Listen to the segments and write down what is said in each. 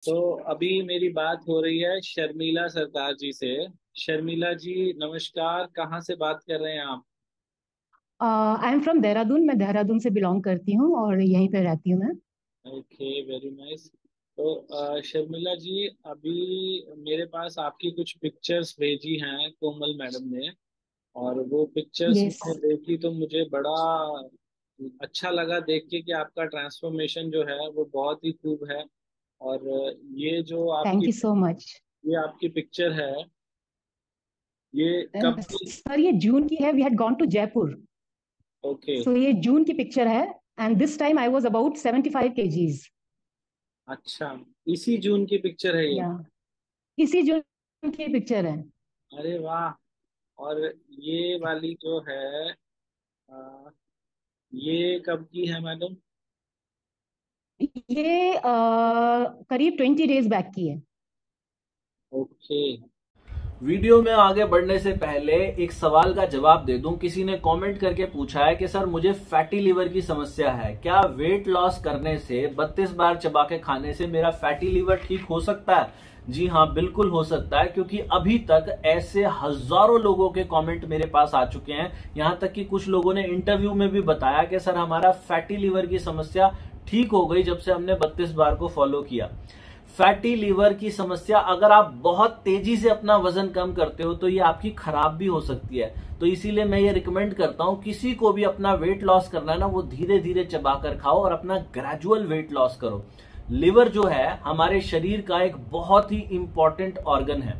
तो अभी मेरी बात हो रही है शर्मिला सरताज जी से। शर्मिला जी नमस्कार, कहाँ से बात कर रहे हैं आप? I am from Dehradun. मैं देहरादून से बिलोंग करती हूँ और यहीं पे रहती हूँ मैं। Okay, very nice. तो शर्मिला जी, अभी मेरे पास आपकी कुछ पिक्चर्स भेजी हैं कोमल मैडम ने। और वो पिक्चर्स यस। मैंने देखी तो मुझे बड़ा अच्छा लगा देख के कि आपका ट्रांसफॉर्मेशन जो है वो बहुत ही खूब है। और ये जो थैंक आपकी यू सो मच। ये आपकी पिक्चर है, ये कब की? सर ये जून की है। We had gone to Jaipur. Okay. So ये जून की पिक्चर है। And this time I was about 75 kgs. अच्छा, इसी जून की पिक्चर है ये? या इसी जून की पिक्चर है। अरे वाह। और ये वाली जो है, अ, ये कब की है मैडम? ये करीब 20 डेज बैक की है। ओके। वीडियो में आगे बढ़ने से पहले एक सवाल का जवाब दे दूं। किसी ने कमेंट करके पूछा है कि सर मुझे फैटी लिवर की समस्या है, क्या वेट लॉस करने से 32 बार चबा के खाने से मेरा फैटी लिवर ठीक हो सकता है? जी हाँ, बिल्कुल हो सकता है, क्योंकि अभी तक ऐसे हजारों लोगों के कमेंट मेरे पास आ चुके हैं। यहां तक कि कुछ लोगों ने इंटरव्यू में भी बताया कि सर हमारा फैटी लिवर की समस्या ठीक हो गई जब से हमने 32 बार को फॉलो किया। फैटी लीवर की समस्या, अगर आप बहुत तेजी से अपना वजन कम करते हो तो ये आपकी खराब भी हो सकती है। तो इसीलिए मैं ये रिकमेंड करता हूं, किसी को भी अपना वेट लॉस करना है ना, वो धीरे धीरे चबाकर खाओ और अपना ग्रेजुअल वेट लॉस करो। लिवर जो है हमारे शरीर का एक बहुत ही इंपॉर्टेंट ऑर्गन है।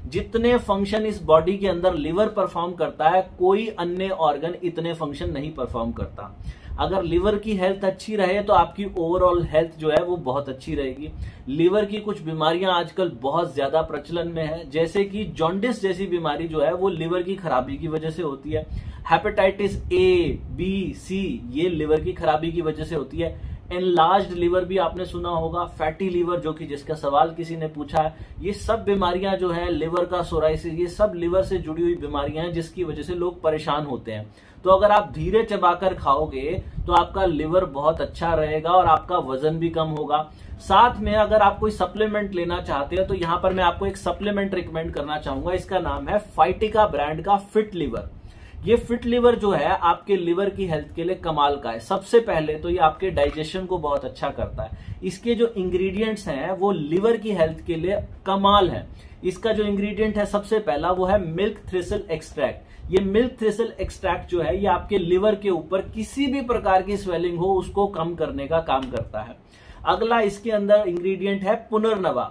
जितने फंक्शन इस बॉडी के अंदर लिवर परफॉर्म करता है, कोई अन्य ऑर्गन इतने फंक्शन नहीं परफॉर्म करता। अगर लिवर की हेल्थ अच्छी रहे तो आपकी ओवरऑल हेल्थ जो है वो बहुत अच्छी रहेगी। लिवर की कुछ बीमारियां आजकल बहुत ज्यादा प्रचलन में है, जैसे कि जॉन्डिस जैसी बीमारी जो है वो लिवर की खराबी की वजह से होती है। हेपेटाइटिस ए, बी, सी, ये लिवर की खराबी की वजह से होती है। एनलार्ज्ड लिवर भी आपने सुना होगा, फैटी लिवर जो कि जिसका सवाल किसी ने पूछा है। ये सब बीमारियां जो है, लिवर का सोराइसिस, ये सब लिवर से जुड़ी हुई बीमारियां हैं जिसकी वजह से लोग परेशान होते हैं। तो अगर आप धीरे चबाकर खाओगे तो आपका लिवर बहुत अच्छा रहेगा और आपका वजन भी कम होगा। साथ में अगर आप कोई सप्लीमेंट लेना चाहते हैं तो यहां पर मैं आपको एक सप्लीमेंट रिकमेंड करना चाहूंगा। इसका नाम है फाइटिका ब्रांड का फिट लिवर। ये फिट लिवर जो है आपके लिवर की हेल्थ के लिए कमाल का है। सबसे पहले तो ये आपके डाइजेशन को बहुत अच्छा करता है। इसके जो इंग्रेडिएंट्स हैं वो लिवर की हेल्थ के लिए कमाल है। इसका जो इंग्रेडिएंट है सबसे पहला वो है मिल्क थ्रिसल एक्सट्रैक्ट। ये मिल्क थ्रिसल एक्सट्रैक्ट जो है ये आपके लिवर के ऊपर किसी भी प्रकार की स्वेलिंग हो उसको कम करने का काम करता है। अगला इसके अंदर इंग्रेडिएंट है पुनर्नवा।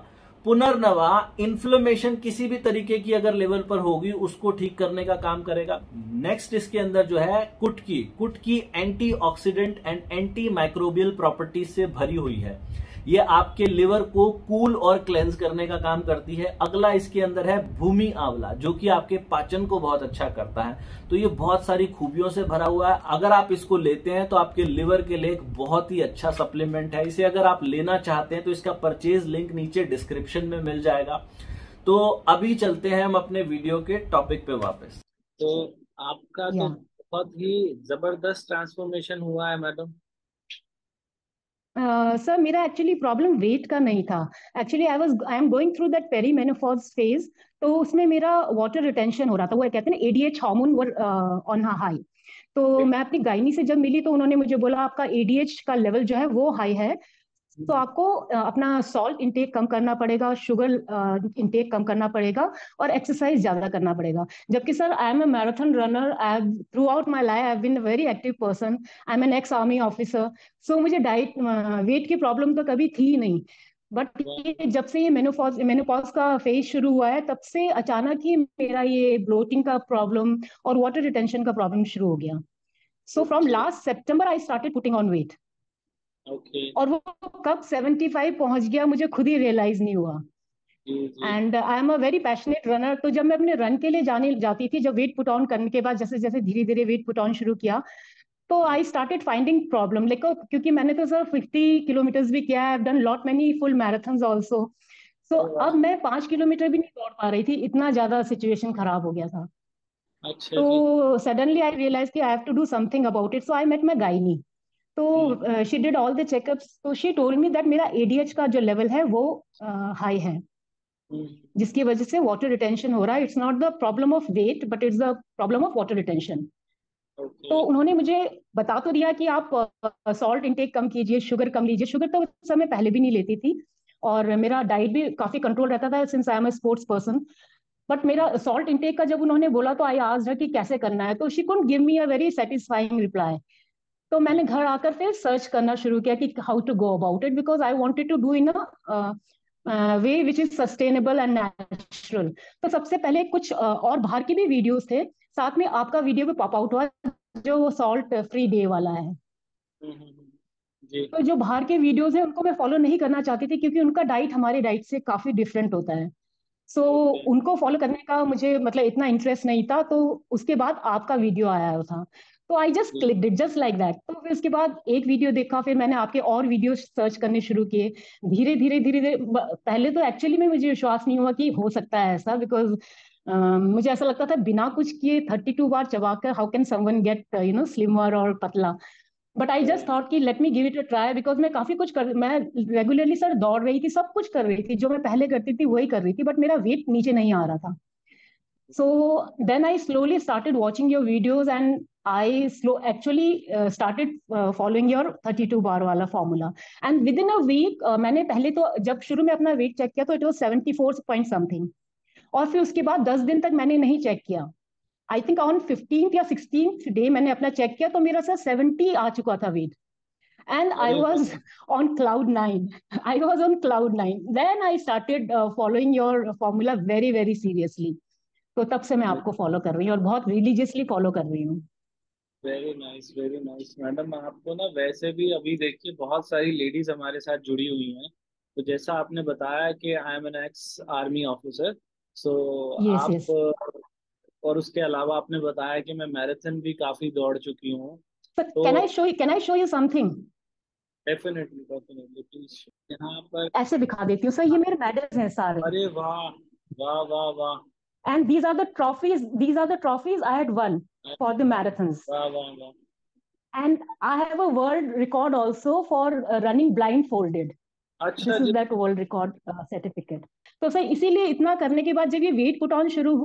पुनर्नवा इन्फ्लेमेशन किसी भी तरीके की अगर लेवल पर होगी उसको ठीक करने का काम करेगा। नेक्स्ट इसके अंदर जो है कुटकी। कुटकी antioxidant and anti microbial properties से भरी हुई है। ये आपके लिवर को कूल और क्लेंज करने का काम करती है। अगला इसके अंदर है भूमि आंवला, जो कि आपके पाचन को बहुत अच्छा करता है। तो ये बहुत सारी खूबियों से भरा हुआ है। अगर आप इसको लेते हैं तो आपके लिवर के लिए एक बहुत ही अच्छा सप्लीमेंट है। इसे अगर आप लेना चाहते हैं तो इसका परचेज लिंक नीचे डिस्क्रिप्शन में मिल जाएगा। तो अभी चलते हैं हम अपने वीडियो के टॉपिक पे वापस। तो आपका तो या बहुत ही जबरदस्त ट्रांसफॉर्मेशन हुआ है मैडम। सर मेरा एक्चुअली प्रॉब्लम वेट का नहीं था। Actually I am going through that perimenopause phase. तो उसमें मेरा वाटर रिटेंशन हो रहा था। वो कहते हैं ना ADH hormone were on high. तो मैं अपनी गायनी से जब मिली तो उन्होंने मुझे बोला आपका एडीएच का लेवल जो है वो हाई है। तो आपको अपना सॉल्ट इंटेक कम करना पड़ेगा, शुगर इंटेक कम करना पड़ेगा और एक्सरसाइज ज्यादा करना पड़ेगा। जबकि sir I am a marathon runner. I throughout my life I have been a very active person. I am an ex army officer. So मुझे डाइट वेट की प्रॉब्लम तो कभी थी ही नहीं। बट ये जब से ये मेनोपॉज मेनोपॉज का फेज शुरू हुआ है तब से अचानक ही मेरा ये ब्लोटिंग का प्रॉब्लम और वाटर रिटेंशन का प्रॉब्लम शुरू हो गया। So from okay. Last September I started putting on weight. Okay. और वो कब 75 पहुंच गया मुझे खुद ही रियलाइज नहीं हुआ। जी जी। And I am a very passionate runner. तो जब मैं अपने रन के लिए जाने जाती थी, जब वेट पुट ऑन करने के बाद जैसे जैसे धीरे धीरे वेट पुट ऑन शुरू किया तो I started finding problem like, क्योंकि मैंने तो सर 50 किलोमीटर्स भी किया है, done lot many full marathons also. So अरे वाह। अब मैं 5 किलोमीटर भी नहीं दौड़ पा रही थी, इतना ज्यादा सिचुएशन खराब हो गया था। अच्छा जी। तो सडनली आई रियलाइज कि I have to do something about it. So I met my gynae. तो she did all the checkups, तो शी टोल्ड मी दैट मेरा एडीएच का जो लेवल है वो हाई है, जिसकी वजह से वाटर रिटेंशन हो रहा है। It's not the problem of weight but it's the problem of water retention. तो ओके। उन्होंने मुझे बता तो दिया कि आप सॉल्ट इंटेक कम कीजिए, शुगर कम लीजिए। शुगर तो उस समय पहले भी नहीं लेती थी, और मेरा डाइट भी काफी कंट्रोल रहता था since I am a sports person. But मेरा सॉल्ट इंटेक का जब उन्होंने बोला तो आई आस्क्ड हर कि कैसे करना है, तो she couldn't give me a very satisfying reply. तो मैंने घर आकर फिर सर्च करना शुरू किया कि how to go about it, because I wanted to do in a way which is sustainable and natural. तो सबसे पहले कुछ और बाहर के भी वीडियोस थे, साथ में आपका वीडियो भी पॉप आउट हुआ जो वो सॉल्ट फ्री डे वाला है। जी। तो जो बाहर के वीडियोस है उनको मैं फॉलो नहीं करना चाहती थी, क्योंकि उनका डाइट हमारे डाइट से काफी डिफरेंट होता है। So okay. उनको फॉलो करने का मुझे मतलब इतना इंटरेस्ट नहीं था। तो उसके बाद आपका वीडियो आया था, तो आई जस्ट जी। Clicked it just like that. तो फिर उसके बाद एक वीडियो देखा, फिर मैंने आपके और वीडियो सर्च करने शुरू किए। धीरे धीरे धीरे धीरे पहले तो एक्चुअली में मुझे विश्वास नहीं हुआ कि हो सकता है ऐसा, बिकॉज मुझे ऐसा लगता था बिना कुछ किए 32 बार चबाकर how can someone get slimmer और पतला। बट आई जस्ट थॉट कि let me give it a try, because मैं काफी कुछ कर, मैं रेगुलरली सर दौड़ रही थी, सब कुछ कर रही थी जो मैं पहले करती थी वही कर रही थी, बट मेरा वेट नीचे नहीं आ रहा था। So then I slowly started watching your videos, and I actually started following your 32 bar वाला formula. And within a week मैंने पहले तो जब शुरू में अपना वेट चेक किया तो इट वाज 74 पॉइंट समथिंग, और फिर उसके बाद 10 दिन तक मैंने नहीं चेक किया। आई थिंक ऑन 15th या 16th डे मैंने अपना चेक किया तो मेरा सर 70 आ चुका था वेट, and I अरे was वाह। on cloud nine. I was on cloud nine. Then I started following your formula very very seriously. तो तब से मैं आपको फॉलो कर रही हूँ और बहुत रिलीजियसली फॉलो कर रही हूँ। Very nice, very nice madam. आपको ना वैसे भी अभी देखिए बहुत सारी लेडीज हमारे साथ जुड़ी हुई हैं। तो जैसा आपने बताया कि I am an ex army officer, so yes आप यस। और उसके अलावा आपने बताया कि मैं मैराथन भी काफी दौड़ चुकी हूँ। So तो can I show you something? Definitely, definitely please. यहाँ पर ऐसे दिखा देती हूँ सर, ये मेरे मेडल्स हैं सारे। अरे वाह, वाह वाह वाह। And these are the trophies I had won for the marathons. वाह वाह वाह। And I have a world record also for running blindfolded. अच्छा दिस इज जी। That world record certificate. तो सर इसीलिए इतना करने के बाद जब ये वेट पुट ऑन शुरू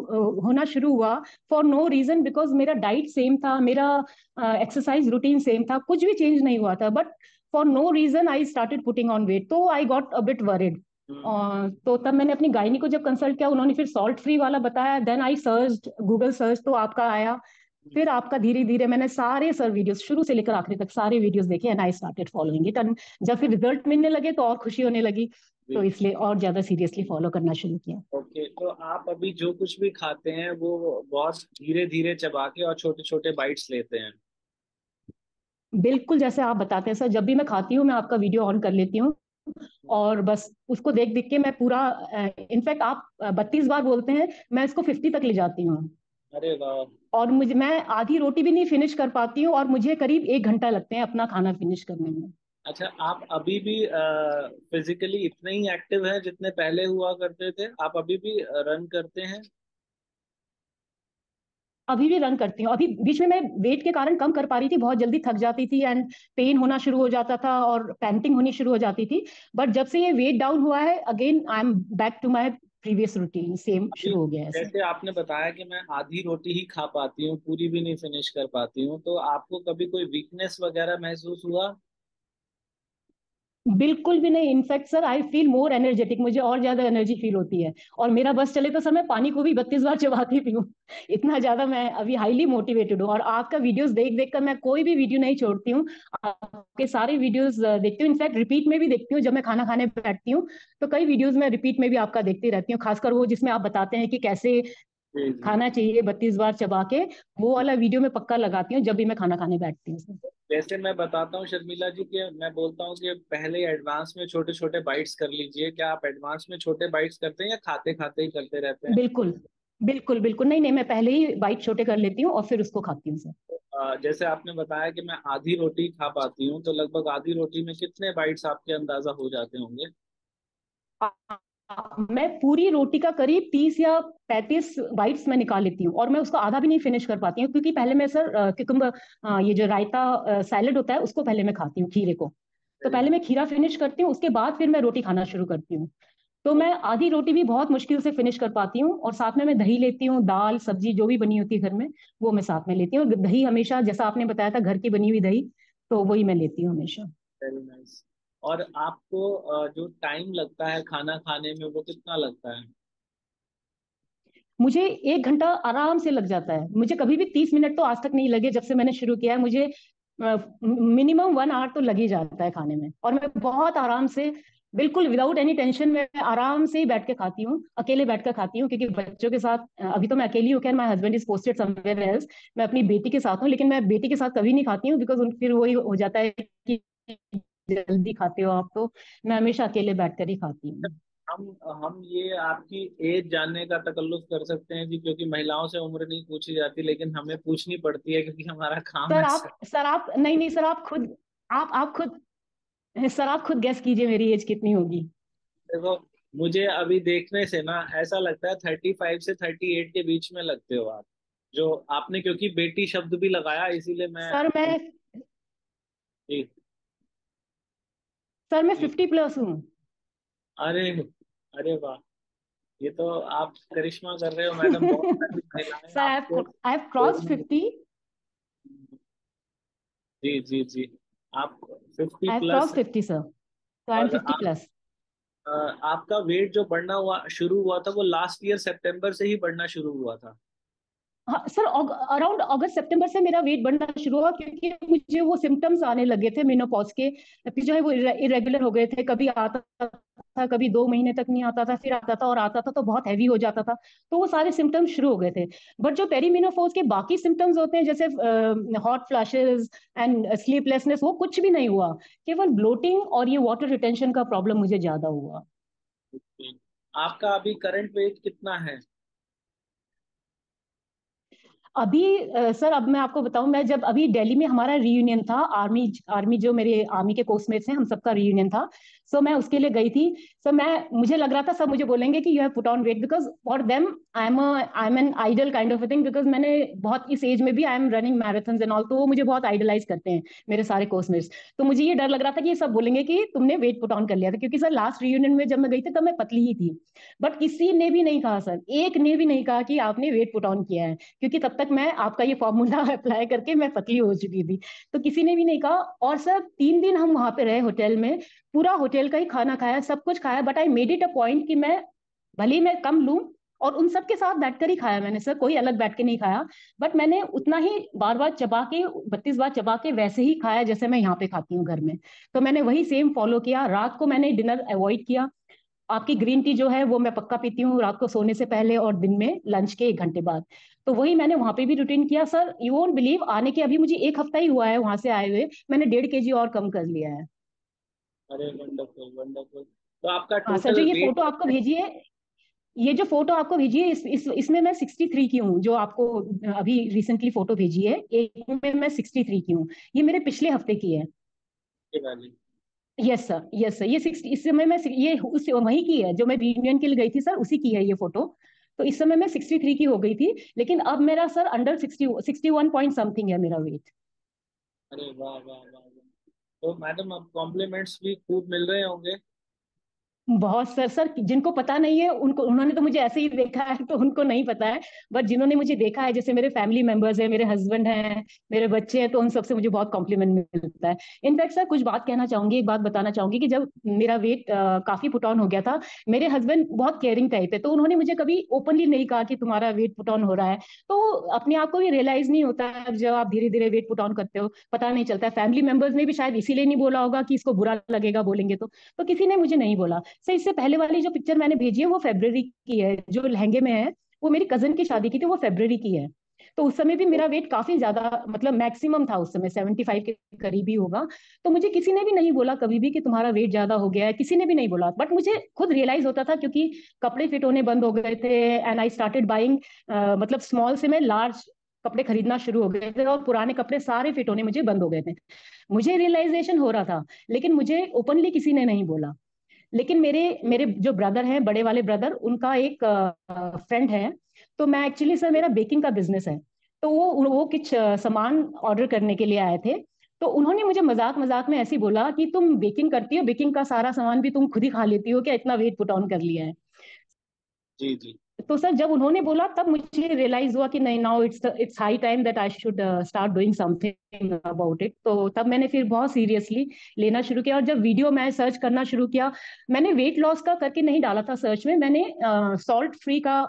होना शुरू हुआ, फॉर नो रीजन, बिकॉज मेरा डाइट सेम था, मेरा एक्सरसाइज रूटीन सेम था, कुछ भी चेंज नहीं हुआ था, but for no reason I started putting on weight, तो I got a bit worried. तो तब मैंने अपनी गायनी को जब कंसल्ट किया, उन्होंने फिर सॉल्ट फ्री वाला बताया। Then I search Google search, तो आपका आया। फिर आपका धीरे धीरे मैंने सारे सर वीडियोस शुरू से लेकर आखिरी तक सारे वीडियोस देखे, and I started following it. And जब फिर रिजल्ट मिलने लगे तो और खुशी होने लगी, तो जी। इसलिए और ज्यादा सीरियसली फॉलो करना शुरू किया। ओके, तो आप अभी जो कुछ भी खाते हैं वो बहुत धीरे धीरे चबा के और छोटे छोटे बाइट्स लेते हैं। बिल्कुल जैसे आप बताते हैं सर, जब भी मैं खाती हूँ मैं आपका वीडियो ऑन कर लेती हूँ, और बस उसको देख देख के मैं पूरा, इनफैक्ट आप 32 बार बोलते हैं, मैं इसको 50 तक ले जाती हूँ। अरे वाह। और मुझे, मैं आधी रोटी भी नहीं फिनिश कर पाती हूँ, और मुझे करीब 1 घंटा लगते हैं अपना खाना फिनिश करने में। अच्छा, आप अभी भी फिजिकली इतने ही एक्टिव हैं जितने पहले हुआ करते थे? आप अभी भी रन करते हैं? अभी भी रन करती हूँ। अभी बीच में मैं वेट के कारण कम कर पा रही थी, बहुत जल्दी थक जाती थी, एंड पेन होना शुरू हो जाता था और पैंटिंग होनी शुरू हो जाती थी। बट जब से ये वेट डाउन हुआ है, again I am back to my previous routine, same अभी शुरू हो गया है ऐसा। जैसे आपने बताया कि मैं आधी रोटी ही खा पाती हूँ, पूरी भी नहीं फिनिश कर पाती हूँ, तो आपको कभी कोई वीकनेस वगैरह महसूस हुआ? बिल्कुल भी नहीं, in fact sir I feel more energetic, मुझे और ज्यादा एनर्जी फील होती है। और मेरा बस चले तो सर मैं पानी को भी 32 बार चबाती पीऊँ। इतना ज्यादा मैं अभी हाईली मोटिवेटेड हूँ, और आपका वीडियोस देख देख कर मैं कोई भी वीडियो नहीं छोड़ती हूँ। आपके सारे वीडियोस देखती हूँ, इनफैक्ट रिपीट में भी देखती हूँ। जब मैं खाना खाने बैठती हूँ तो कई वीडियोस में रिपीट में भी आपका देखती रहती हूँ, खासकर वो जिसमें आप बताते हैं कि कैसे जी जी। खाना चाहिए 32 बार चबा के। वो वाला वीडियो में पक्का लगाती हूँ जब भी मैं खाना खाने बैठती हूँ। जैसे मैं बताता हूँ शर्मिला जी कि मैं बोलता हूँ कि पहले एडवांस में छोटे छोटे बाइट्स कर लीजिए। क्या आप एडवांस में छोटे बाइट्स करते हैं या खाते खाते ही करते रहते हैं? बिल्कुल बिल्कुल बिल्कुल, नहीं नहीं, मैं पहले ही बाइट छोटे कर लेती हूँ और फिर उसको खाती हूँ सर। जैसे आपने बताया कि मैं आधी रोटी खा पाती हूँ, तो लगभग आधी रोटी में कितने बाइट्स आपके अंदाजा हो जाते होंगे? मैं पूरी रोटी का करीब 30 या 35 बाइट्स मैं निकाल लेती हूँ, और मैं उसका आधा भी नहीं फिनिश कर पाती हूँ, क्योंकि पहले मैं सर क्यूकम्बर, ये जो रायता सैलेड होता है उसको पहले मैं खाती हूँ, खीरे को। तो वेरी पहले मैं नाइस। खीरा फिनिश करती हूँ, उसके बाद फिर मैं रोटी खाना शुरू करती हूँ। तो मैं आधी रोटी भी बहुत मुश्किल से फिनिश कर पाती हूँ, और साथ में मैं दही लेती हूँ, दाल सब्जी जो भी बनी होती है घर में वो मैं साथ में लेती हूँ। दही हमेशा, जैसा आपने बताया था, घर की बनी हुई दही, तो वही मैं लेती हूँ हमेशा। Very nice. और आपको जो टाइम लगता है खाना खाने में वो कितना लगता है? मुझे 1 घंटा आराम से लग जाता है। मुझे कभी भी 30 मिनट तो आज तक नहीं लगे जब से मैंने शुरू किया है। मुझे मिनिमम 1 आवर तो लग ही जाता है खाने में, और मैं बहुत आराम से, बिल्कुल विदाउट एनी टेंशन, मैं आराम से ही बैठ के खाती हूँ, अकेले बैठ कर खाती हूँ, क्योंकि बच्चों के साथ अभी तो मैं अकेली हूँ, खैर my husband is posted somewhere else. मैं अपनी बेटी के साथ हूँ, लेकिन मैं बेटी के साथ कभी नहीं खाती हूँ, बिकॉज फिर वही हो जाता है कि जल्दी खाते हो आप, तो मैं हमेशा अकेले बैठ कर ही खाती हूँ। हम ये आपकी एज जानने का तकल्लुफ कर सकते हैं जी, क्योंकि महिलाओं से उम्र नहीं पूछी जाती लेकिन हमें पूछनी पड़ती है क्योंकि हमारा काम सर है आप सर। सर आप नहीं नहीं सर, आप खुद सर आप खुद गेस कीजिए मेरी एज कितनी होगी। देखो, मुझे अभी देखने से ना ऐसा लगता है 35 से 38 के बीच में लगते हो आप। जो आपने क्योंकि बेटी शब्द भी लगाया इसीलिए मैं। सर मैं जी। सर मैं जी। 50 प्लस हूँ। अरे, अरे वाह, ये तो आप करिश्मा कर रहे हो मैडम। बहुत सारी महिलाएं सर आपको आई हैव क्रॉस 50। जी जी जी। आप 50 I have plus. Cross 50 sir, तो आई एम और 50 प्लस। आपका वेट जो बढ़ना हुआ शुरू हुआ था वो लास्ट ईयर सितंबर से ही बढ़ना शुरू हुआ था? हाँ सर, अराउंड अगस्त सितंबर से मेरा वेट बढ़ना शुरू हुआ, क्योंकि मुझे वो सिम्टम्स आने लगे थे मेनोपॉज के। फिर जो है वो इरेगुलर हो गए थे, कभी आता था, कभी 2 महीने तक नहीं आता था, फिर आता था, और आता था तो बहुत हैवी हो जाता था। तो वो सारे सिम्टम्स शुरू हो गए थे। बट जो पेरीमेनोपॉज के बाकी सिम्टम्स होते हैं, जैसे हॉट फ्लैशेस एंड स्लीपलेसनेस, वो कुछ भी नहीं हुआ। केवल ब्लोटिंग और ये वाटर रिटेंशन का प्रॉब्लम मुझे ज्यादा हुआ। आपका अभी करंट वेट कितना है? अभी सर, अब मैं आपको बताऊं, मैं जब अभी दिल्ली में हमारा रियूनियन था, आर्मी आर्मी जो मेरे आर्मी के कोर्समेट्स हैं, हम सबका रियूनियन था। सो मैं उसके लिए गई थी। सो मैं मुझे लग रहा था सब मुझे बोलेंगे कि you have put on weight, because for them I am an idle kind of a thing, because मैंने बहुत इस एज में भी I am running marathon and all, तो वो मुझे बहुत आइडलाइज करते हैं मेरे सारे कोर्समेट्स। तो मुझे ये डर लग रहा था कि ये सब बोलेंगे कि तुमने वेट पुट ऑन कर लिया था, क्योंकि सर लास्ट रियूनियन में जब मैं गई थी तब मैं पतली ही थी। बट किसी ने भी नहीं कहा सर, एक ने भी नहीं कहा कि आपने वेट पुट ऑन किया है, क्योंकि तब तक मैं आपका ये फॉर्मूला अप्लाई करके मैं पतली हो चुकी थी। तो किसी ने भी नहीं कहा। और सर 3 दिन हम वहां पे रहे होटल में, पूरा होटल का ही खाना खाया, सब कुछ खाया, but I made it a point कि मैं भले ही मैं कम लूं, और उन सब के साथ बैठकर ही खाया मैंने सर, कोई अलग बैठ के नहीं खाया। बट मैंने उतना ही बार बार चबा के, 32 बार चबा के वैसे ही खाया जैसे मैं यहाँ पे खाती हूँ घर में। तो मैंने वही सेम फॉलो किया। रात को मैंने डिनर अवॉइड किया। आपकी ग्रीन टी जो है वो मैं पक्का पीती हूँ रात को सोने से पहले, और दिन में लंच के 1 घंटे बाद। तो वही मैंने वहां पे भी रूटीन किया सर। यू वोंट बिलीव, आने के अभी मुझे 1 हफ्ता ही हुआ है वहां से आए हुए, मैंने 1.5 kg और कम कर लिया है। अरे वंडरफुल वंडरफुल। तो आपका हाँ सर, जो टोटल ये वेट? फोटो आपको भेजी है, ये जो फोटो आपको भेजी है, इसमें मैं 63 की हूँ, जो आपको अभी रिसेंटली फोटो भेजी है, एक में मैं 63 की हूँ। ये मेरे पिछले हफ्ते की है। वाली? यस सर, यस सर, ये 60, इस समय मैं ये उस वही की है जो मैं रियूनियन के लिए गई थी सर, उसी की है ये फोटो। तो इस समय मैं 63 की हो गई थी, लेकिन अब मेरा सर अंडर 61 पॉइंट समथिंग है मेरा वेट। अरे वाह वाह वाह वाह। तो मैडम अब कॉम्प्लीमेंट्स भी खूब मिल रहे होंगे? बहुत सर, जिनको पता नहीं है उनको, उन्होंने तो मुझे ऐसे ही देखा है तो उनको नहीं पता है। बट जिन्होंने मुझे देखा है, जैसे मेरे फैमिली मेंबर्स हैं, मेरे हस्बैंड हैं, मेरे बच्चे हैं, तो उन सबसे मुझे बहुत कॉम्प्लीमेंट मिलता है। इनफैक्ट सर कुछ बात कहना चाहूंगी, एक बात बताना चाहूंगी, कि जब मेरा वेट काफी पुट ऑन हो गया था, मेरे हस्बैंड बहुत केयरिंग टाइप है, तो उन्होंने मुझे कभी ओपनली नहीं कहा कि तुम्हारा वेट पुट ऑन हो रहा है। तो अपने आप को भी रियलाइज नहीं होता है जब आप धीरे धीरे वेट पुट ऑन करते हो, पता नहीं चलता है। फैमिली मेंबर्स ने भी शायद इसीलिए नहीं बोला होगा कि इसको बुरा लगेगा बोलेंगे तो किसी ने मुझे नहीं बोला। सर इससे पहले वाली जो पिक्चर मैंने भेजी है वो फेब्रवरी की है, जो लहंगे में है, वो मेरी कजन की शादी की थी, वो फेब्रवरी की है। तो उस समय भी मेरा वेट काफी ज्यादा, मतलब मैक्सिमम था उस समय, 75 के करीब ही होगा। तो मुझे किसी ने भी नहीं बोला कभी भी कि तुम्हारा वेट ज्यादा हो गया है, किसी ने भी नहीं बोला। बट मुझे खुद रियलाइज होता था, क्योंकि कपड़े फिट होने बंद हो गए थे, एंड आई स्टार्टेड बाइंग, मतलब स्मॉल से मैं लार्ज कपड़े खरीदना शुरू हो गए थे, और पुराने कपड़े सारे फिट होने मुझे बंद हो गए थे। मुझे रियलाइजेशन हो रहा था, लेकिन मुझे ओपनली किसी ने नहीं बोला। लेकिन मेरे मेरे जो ब्रदर हैं, बड़े वाले ब्रदर, उनका एक फ्रेंड है। तो मैं एक्चुअली सर, मेरा बेकिंग का बिजनेस है। तो वो कुछ सामान ऑर्डर करने के लिए आए थे। तो उन्होंने मुझे मजाक मजाक में ऐसे ही बोला कि तुम बेकिंग करती हो, बेकिंग का सारा सामान भी तुम खुद ही खा लेती हो क्या, इतना वेट पुट ऑन कर लिया है। जी जी। तो सर जब उन्होंने बोला तब मुझे रियलाइज हुआ कि नहीं, now it's high time that I should start doing something about it. तो तब मैंने फिर बहुत सीरियसली लेना शुरू किया, और जब वीडियो मैं सर्च करना शुरू किया, मैंने वेट लॉस का करके नहीं डाला था सर्च में, मैंने सॉल्ट फ्री का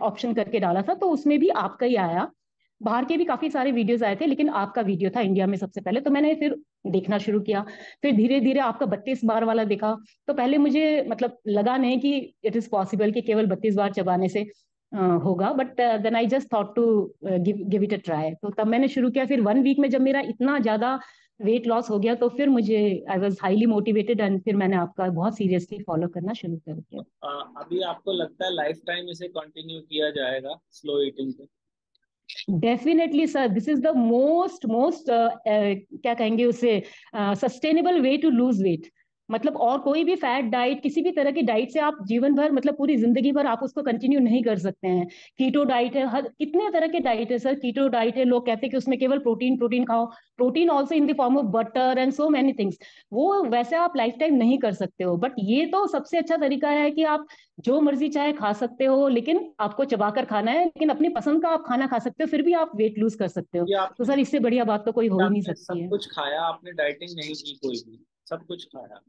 ऑप्शन करके डाला था, तो उसमें भी आपका ही आया। बाहर के भी काफी सारे वीडियोस आए थे, लेकिन आपका वीडियो था इंडिया में सबसे पहले, तो मैंने फिर देखना शुरू किया। फिर धीरे धीरे आपका 32 बार वाला देखा। तो पहले मुझे मतलब लगा नहीं कि इट इज पॉसिबल कि केवल 32 बार चबाने से होगा, but then I just thought to give it a try. तो तब मैंने शुरू किया। फिर 1 वीक में जब मेरा इतना ज्यादा वेट लॉस हो गया, तो फिर मुझे I was highly motivated, and फिर मैंने आपका बहुत सीरियसली फॉलो करना शुरू कर दिया। अभी आपको लगता है लाइफ टाइम इसे कंटिन्यू किया जाएगा, स्लो ईटिंग पे? Definitely sir, this is the most most क्या कहेंगे उसे, sustainable way to lose weight. मतलब और कोई भी फैट डाइट, किसी भी तरह की डाइट से आप जीवन भर, मतलब पूरी जिंदगी भर आप उसको कंटिन्यू नहीं कर सकते हैं। कीटो डाइट है, हर कितने तरह के डाइट है सर। कीटो डाइट है, लोग कहते हैं कि उसमें केवल प्रोटीन प्रोटीन खाओ। Protein also in the form of butter and so many things. वो वैसे आप लाइफ टाइम नहीं कर सकते हो, बट ये तो सबसे अच्छा तरीका है कि आप जो मर्जी चाहे खा सकते हो, लेकिन आपको चबाकर खाना है, लेकिन अपनी पसंद का आप खाना खा सकते हो, फिर भी आप वेट लूज कर सकते हो। ये तो आपने सर इससे बढ़िया बात तो कोई हो ही नहीं आपने सकती सब है। कुछ खाया, आपने डाइटिंग नहीं की कोई भी? सब कुछ खाया?